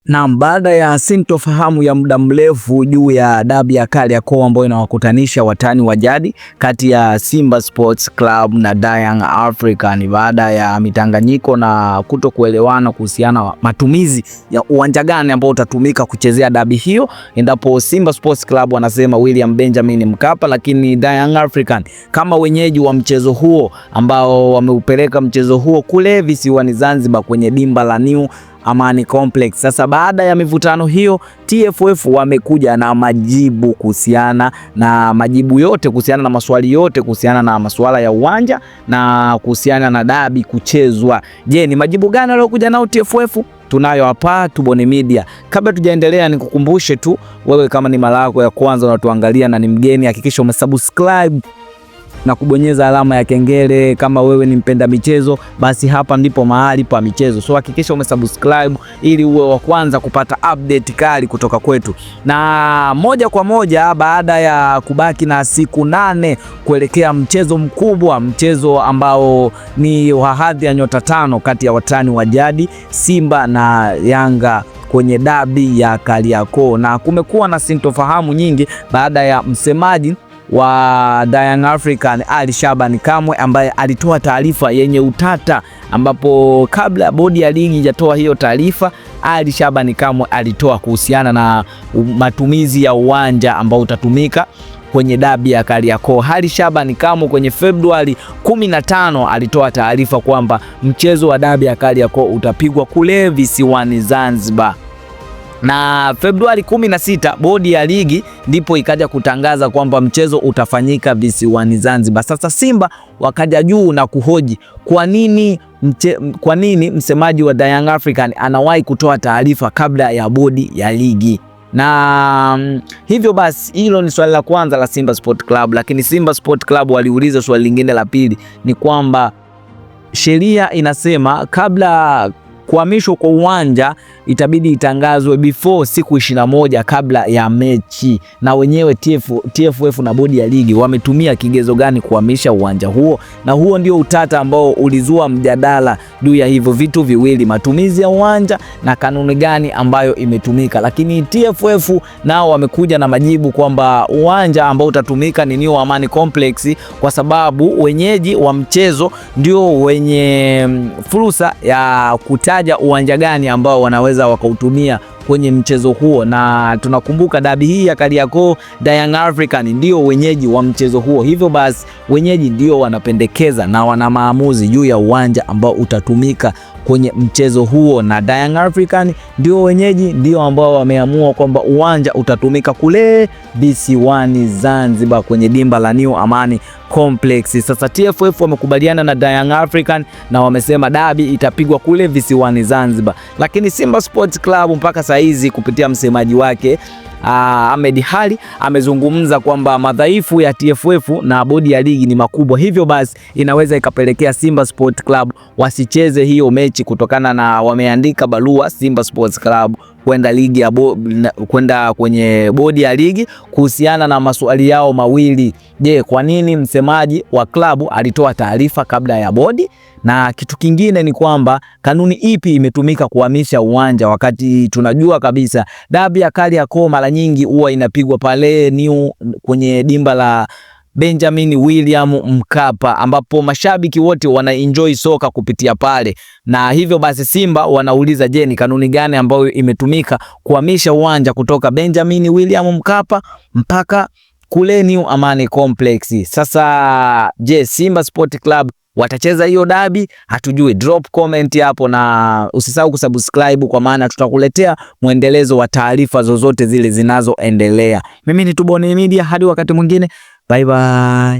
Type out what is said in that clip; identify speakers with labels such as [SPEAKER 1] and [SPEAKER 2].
[SPEAKER 1] Na baada ya sintofahamu ya muda mrefu juu ya dabi ya Kariakoo ambayo inawakutanisha watani wa jadi kati ya Simba Sports Club na Young African, baada ya mitanganyiko na kutokuelewana kuhusiana matumizi ya uwanja gani ambao utatumika kuchezea dabi hiyo, endapo Simba Sports Club wanasema William Benjamin Mkapa, lakini Young African kama wenyeji wa mchezo huo ambao wameupeleka mchezo huo kule visiwani Zanzibar kwenye dimba la New Amani Complex. Sasa baada ya mivutano hiyo, TFF wamekuja na majibu kuhusiana na maswali yote kuhusiana na masuala ya uwanja na kuhusiana na dabi kuchezwa. Je, ni majibu gani waliokuja nao TFF? Tunayo hapa Tubone Media. Kabla tujaendelea, nikukumbushe tu wewe, kama ni mara yako ya kwanza unatuangalia na ni mgeni, hakikisha umesubscribe na kubonyeza alama ya kengele. Kama wewe ni mpenda michezo, basi hapa ndipo mahali pa michezo. So hakikisha umesubscribe ili uwe wa kwanza kupata update kali kutoka kwetu. Na moja kwa moja, baada ya kubaki na siku 8 kuelekea mchezo mkubwa, mchezo ambao ni wa hadhi ya nyota 5 kati ya watani wa jadi Simba na Yanga kwenye dabi ya Kariakoo, na kumekuwa na sintofahamu nyingi baada ya msemaji wa Young African Ali Shabani Kamwe ambaye alitoa taarifa yenye utata, ambapo kabla bodi ya ligi hajatoa hiyo taarifa, Ali Shabani Kamwe alitoa kuhusiana na matumizi ya uwanja ambao utatumika kwenye dabi ya Kariakoo. Ali Shabani Kamwe kwenye Februari 15 alitoa taarifa kwamba mchezo wa dabi ya Kariakoo utapigwa kule visiwani Zanzibar. Na Februari 16 bodi ya ligi ndipo ikaja kutangaza kwamba mchezo utafanyika visiwani Zanzibar. Sasa Simba wakaja juu na kuhoji kwa nini msemaji wa Young African anawahi kutoa taarifa kabla ya bodi ya ligi. Na hivyo basi hilo ni swali la kwanza la Simba Sport Club, lakini Simba Sport Club waliuliza swali lingine la pili, ni kwamba sheria inasema kabla kuhamishwa kwa uwanja itabidi itangazwe before siku 21 kabla ya mechi, na wenyewe TFF na bodi ya ligi wametumia kigezo gani kuhamisha uwanja huo? Na huo ndio utata ambao ulizua mjadala juu ya hivyo vitu viwili, matumizi ya uwanja na kanuni gani ambayo imetumika. Lakini TFF nao wamekuja na majibu kwamba uwanja ambao utatumika ni New Amani Complex, kwa sababu wenyeji wa mchezo ndio wenye fursa ya kutaja uwanja gani ambao wanaweza wakautumia kwenye mchezo huo. Na tunakumbuka dabi hii ya Kariakoo, Young African ndio wenyeji wa mchezo huo, hivyo basi wenyeji ndio wanapendekeza na wana maamuzi juu ya uwanja ambao utatumika kwenye mchezo huo, na Young African ndio wenyeji, ndio ambao wameamua kwamba uwanja utatumika kule visiwani Zanzibar kwenye dimba la New Amani Complex. Sasa TFF wamekubaliana na Young African na wamesema dabi itapigwa kule visiwani Zanzibar, lakini Simba Sports Club mpaka saa hizi kupitia msemaji wake Ahmed Ally amezungumza kwamba madhaifu ya TFF na bodi ya ligi ni makubwa, hivyo basi inaweza ikapelekea Simba Sports Club wasicheze hiyo mechi, kutokana na wameandika barua Simba Sports Club kwenda kwenye bodi ya ligi kuhusiana na maswali yao mawili. Je, kwa nini msemaji wa klabu alitoa taarifa kabla ya bodi? Na kitu kingine ni kwamba kanuni ipi imetumika kuhamisha uwanja, wakati tunajua kabisa dabi ya Kariakoo mara nyingi huwa inapigwa pale kwenye dimba la Benjamin William Mkapa, ambapo mashabiki wote wana enjoy soka kupitia pale. Na hivyo basi Simba wanauliza, je, ni kanuni gani ambayo imetumika kuhamisha uwanja kutoka Benjamin William Mkapa mpaka kule New Amani Complex? Sasa je, Simba Sport Club watacheza hiyo dabi? Hatujui. Drop comment hapo na usisahau kusubscribe, kwa maana tutakuletea mwendelezo wa taarifa zozote zile zinazoendelea. Mimi ni Tubone Media, hadi wakati mwingine. Bye bye.